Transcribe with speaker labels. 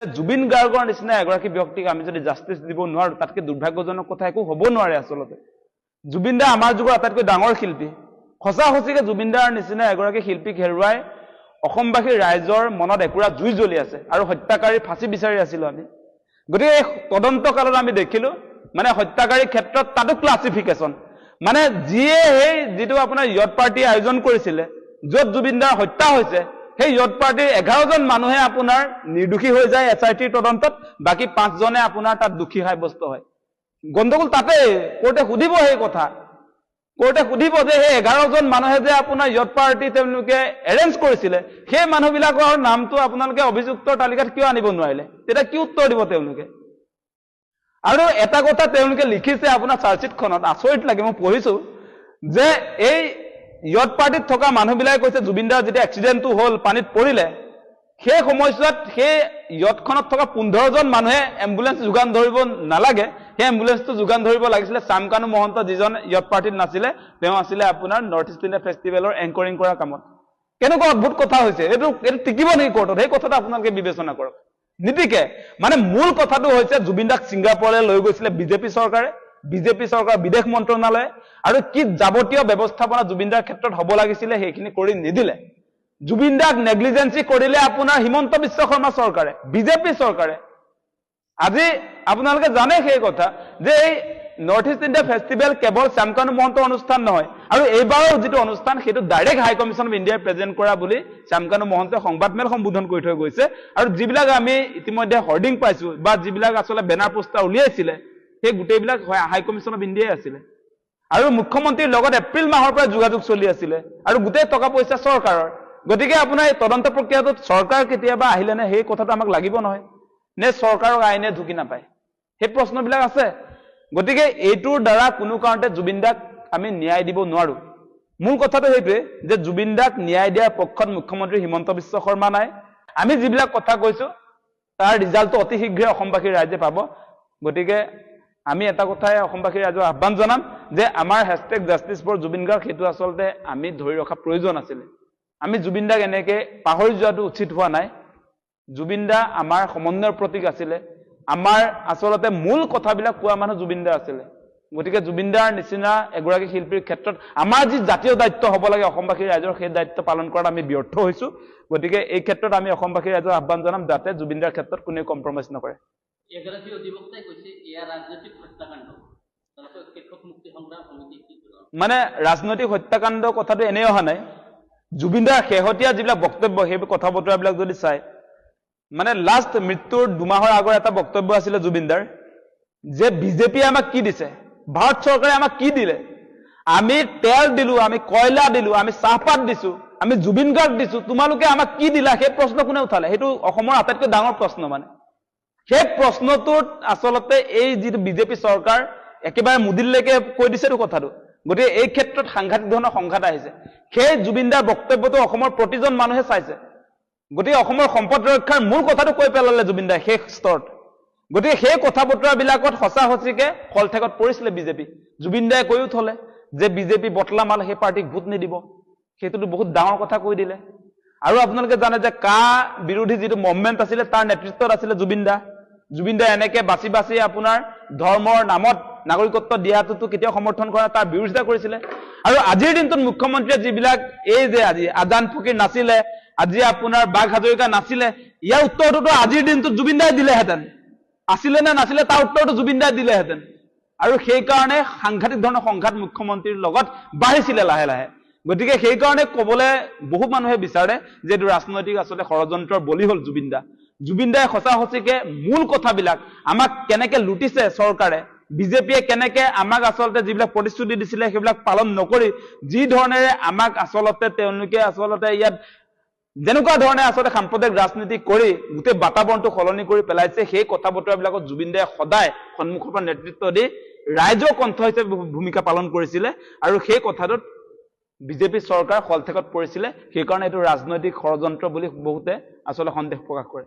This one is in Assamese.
Speaker 1: জুবিন গাৰ্গৰ নিচিনা এগৰাকী ব্যক্তিক আমি যদি জাষ্টিছ দিব নোৱাৰো তাতকৈ দুৰ্ভাগ্যজনক কথা একো হ'ব নোৱাৰে আচলতে জুবিন দা আমাৰ যুগৰ আটাইতকৈ ডাঙৰ শিল্পী সঁচা সঁচিকে জুবিন দাৰ নিচিনা এগৰাকী শিল্পীক হেৰুৱাই অসমবাসী ৰাইজৰ মনত একুৰা জুই জ্বলি আছে আৰু হত্যাকাৰী ফাঁচি বিচাৰি আছিলো আমি গতিকে এই তদন্ত কালত আমি দেখিলো মানে হত্যাকাৰীৰ ক্ষেত্ৰত তাতো ক্লাছিফিকেশ্যন মানে যিয়ে সেই যিটো আপোনাৰ ইয়ত পাৰ্টি আয়োজন কৰিছিলে য'ত জুবিন দাৰ হত্যা হৈছে সেই ইয়ত পাৰ্টিৰ 11জন মানুহে আপোনাৰ নিৰ্দোষী হৈ যায় এছআইটিৰ তদন্তত বাকি 5 জনে আপোনাৰ তাত দোষী সাব্যস্ত হয় গণ্ডগোল তাতে কোৰ্টে সুধিব সেই কথা কোৰ্টে সুধিব যে সেই 11জন মানুহে যে আপোনাৰ ইয়ত পাৰ্টি তেওঁলোকে এৰেঞ্জ কৰিছিলে সেই মানুহবিলাকৰ নামটো আপোনালোকে অভিযুক্তৰ তালিকাত কিয় আনিব নোৱাৰিলে তেতিয়া কি উত্তৰ দিব তেওঁলোকে আৰু এটা কথা তেওঁলোকে লিখিছে আপোনাৰ চাৰ্জশিটখনত আচৰিত লাগে মই পঢ়িছো যে এই ইয়ত পাৰ্টিত থকা মানুহবিলাকে কৈছে জুবিন দাৰ যেতিয়া এক্সিডেণ্টটো হ'ল পানীত পৰিলে সেই সময়ছোৱাত সেই ইয়তখনত থকা 15জন মানুহে এম্বুলেন্স যোগান ধৰিব নালাগে সেই এম্বুলেন্সটো যোগান ধৰিব লাগিছিলে চামকানু মহন্ত যিজন ইয়ত পাৰ্টিত নাছিলে তেওঁ আছিলে আপোনাৰ নৰ্থ ইষ্ট ইণ্ডিয়া ফেষ্টিভেলৰ এংকৰিং কৰা কামত কেনেকুৱা অদ্ভুত কথা হৈছে এইটো টিকিব নেকি কোৰ্টত সেই কথাটো আপোনালোকে বিবেচনা কৰক নীতিকে মানে মূল কথাটো হৈছে জুবিন দাক ছিংগাপুৰলৈ লৈ গৈছিলে বিজেপি চৰকাৰ বিদেশ মন্ত্ৰণালয়ে আৰু কি যাৱতীয় ব্যৱস্থাপনা জুবিন দাৰ ক্ষেত্ৰত হ'ব লাগিছিলে সেইখিনি কৰি নিদিলে জুবিন দাক নেগলিজেন্সি কৰিলে আপোনাৰ হিমন্ত বিশ্ব শৰ্মা চৰকাৰে বিজেপি চৰকাৰে আজি আপোনালোকে জানে সেই কথা যে এই নৰ্থ ইষ্ট ইণ্ডিয়া ফেষ্টিভেল কেৱল চামকানু মহন্তৰ অনুষ্ঠান নহয় আৰু এইবাৰৰ যিটো অনুষ্ঠান সেইটো ডাইৰেক্ট হাই কমিশ্যন অফ ইণ্ডিয়াই প্ৰেজেণ্ট কৰা বুলি চামকানু মহন্তই সংবাদমেল সম্বোধন কৰি থৈ গৈছে আৰু যিবিলাক আমি ইতিমধ্যে হৰ্ডিং পাইছো বা যিবিলাক আচলতে বেনাৰ পোষ্টাৰ উলিয়াইছিলে সেই গোটেইবিলাক হাই কমিশ্যন অফ ইণ্ডিয়াই আছিলে আৰু মুখ্যমন্ত্ৰীৰ লগত এপ্ৰিল মাহৰ পৰা যোগাযোগ চলি আছিলে আৰু গোটেই টকা পইচা চৰকাৰৰ গতিকে আপোনাৰ এই তদন্ত প্ৰক্ৰিয়াটোত চৰকাৰ কেতিয়াবা আহিলে নে সেই কথাটো আমাক লাগিব নহয় নে চৰকাৰক আইনে ঢুকি নাপায় সেই প্ৰশ্নবিলাক আছে গতিকে এইটোৰ দ্বাৰা কোনো কাৰণতে জুবিন দাক আমি ন্যায় দিব নোৱাৰো মূল কথাটো সেইটোৱে যে জুবিন দাক ন্যায় দিয়াৰ পক্ষত মুখ্যমন্ত্ৰী হিমন্ত বিশ্ব শৰ্মা নাই আমি যিবিলাক কথা কৈছো তাৰ ৰিজাল্টটো অতি শীঘ্ৰে অসমবাসী ৰাইজে পাব গতিকে আমি এটা কথাই অসমবাসী ৰাইজক আহ্বান জনাম যে আমাৰ #justice4Jubin Garg সেইটো আচলতে আমি ধৰি ৰখা প্ৰয়োজন আছিল আমি জুবিন দাক এনেকে পাহৰি যোৱাটো উচিত হোৱা নাই জুবিন দা আমাৰ সমন্বয়ৰ প্ৰতীক আছিল আমাৰ আচলতে মূল কথাবিলাক কোৱা মানুহ জুবিন দা আছিল গতিকে জুবিন দাৰ নিচিনা এগৰাকী শিল্পীৰ ক্ষেত্ৰত আমাৰ যি জাতীয় দায়িত্ব হ'ব লাগে অসমবাসী ৰাইজৰ সেই দায়িত্ব পালন কৰাত আমি ব্যৰ্থ হৈছো গতিকে এই ক্ষেত্ৰত আমি অসমবাসী ৰাইজক আহ্বান জনাম যাতে জুবিন দাৰ ক্ষেত্ৰত কোনে কম্প্ৰমাইজ নকৰে
Speaker 2: এগৰাকী অধিবক্তাই কৈছে এয়া ৰাজনৈতিক হত্যাকাণ্ড শিক্ষক মুক্তি সংগ্ৰাম সমিতি কি
Speaker 1: মানে ৰাজনৈতিক হত্যাকাণ্ড কথাটো এনে অহা নাই জুবিন দাৰ শেহতীয়া যিবিলাক বক্তব্য সেই কথা বতৰাবিলাক যদি চাই মানে লাষ্ট মৃত্যুৰ 2 মাহৰ আগৰ এটা বক্তব্য আছিল জুবিন দাৰ যে বিজেপি আমাক কি দিছে ভাৰত চৰকাৰে আমাক কি দিলে আমি তেল দিলো আমি কয়লা দিলো আমি চাহপাত দিছো আমি জুবিন গাৰ্গ দিছো তোমালোকে আমাক কি দিলা সেই প্ৰশ্ন কোনে উঠালে সেইটো অসমৰ আটাইতকৈ ডাঙৰ প্ৰশ্ন মানে সেই প্ৰশ্নটোত আচলতে এই যিটো বিজেপি চৰকাৰ একেবাৰে মুদিলৈকে কৈ দিছে কথাটো গতিকে এই ক্ষেত্ৰত সাংঘাতিক ধৰণৰ সংঘাত আহিছে সেই জুবিন দাৰ বক্তব্যটো অসমৰ প্ৰতিজন মানুহে চাইছে গতিকে অসমৰ সম্পদ ৰক্ষাৰ মূল কথাটো কৈ পেলালে জুবিন দাই শেষ স্তৰত গতিকে সেই কথা বতৰাবিলাকত সঁচা সঁচিকে ফলঠেকত পৰিছিলে বিজেপি জুবিন দাই কৈও থলে যে বিজেপি বটলা মাল সেই পাৰ্টিক ভোট নিদিব সেইটোতো বহুত ডাঙৰ কথা কৈ দিলে আৰু আপোনালোকে জানে যে কা বিৰোধী যিটো মুভমেণ্ট আছিলে তাৰ নেতৃত্বত আছিলে জুবিন দা এনেকে বাছি বাছি আপোনাৰ ধৰ্মৰ নামত নাগৰিকত্ব দিয়াটো কেতিয়াও সমৰ্থন কৰা তাৰ বিৰোধিতা কৰিছিলে আৰু আজিৰ দিনটোত মুখ্যমন্ত্ৰীয়ে যিবিলাক এই যে আজি আজান ফকীৰ নাছিলে আজি আপোনাৰ বাঘ হাজৰিকা নাছিলে ইয়াৰ উত্তৰটোতো আজিৰ দিনটোত জুবিন দাই দিলেহেঁতেন আছিলে নে নাছিলে তাৰ উত্তৰটো জুবিন দাই দিলেহেঁতেন আৰু সেই কাৰণে সাংঘাতিক ধৰণৰ সংঘাত মুখ্যমন্ত্ৰীৰ লগত বাঢ়িছিলে লাহে লাহে গতিকে সেই কাৰণে ক'বলৈ বহু মানুহে বিচাৰে যে এইটো ৰাজনৈতিক আচলতে ষড়যন্ত্ৰৰ বলি হ'ল জুবিন দাই সঁচা সঁচিকে মূল কথাবিলাক আমাক কেনেকে লুটিছে চৰকাৰে বিজেপিয়ে কেনেকে আমাক আচলতে যিবিলাক প্ৰতিশ্ৰুতি দিছিলে সেইবিলাক পালন নকৰি যি ধৰণেৰে আমাক আচলতে তেওঁলোকে আচলতে ইয়াত যেনেকুৱা ধৰণে আচলতে সাম্প্ৰদায়িক ৰাজনীতি কৰি গোটেই বাতাবৰণটো সলনি কৰি পেলাইছে সেই কথা বতৰাবিলাকত জুবিন দাই সদায় সন্মুখৰ পৰা নেতৃত্ব দি ৰাইজৰ কণ্ঠ হিচাপে ভূমিকা পালন কৰিছিলে আৰু সেই কথাটোত বিজেপি চৰকাৰ ফলঠেকত পৰিছিলে সেইকাৰণে এইটো ৰাজনৈতিক ষড়যন্ত্ৰ বুলি বহুতে আচলতে সন্দেহ প্ৰকাশ কৰে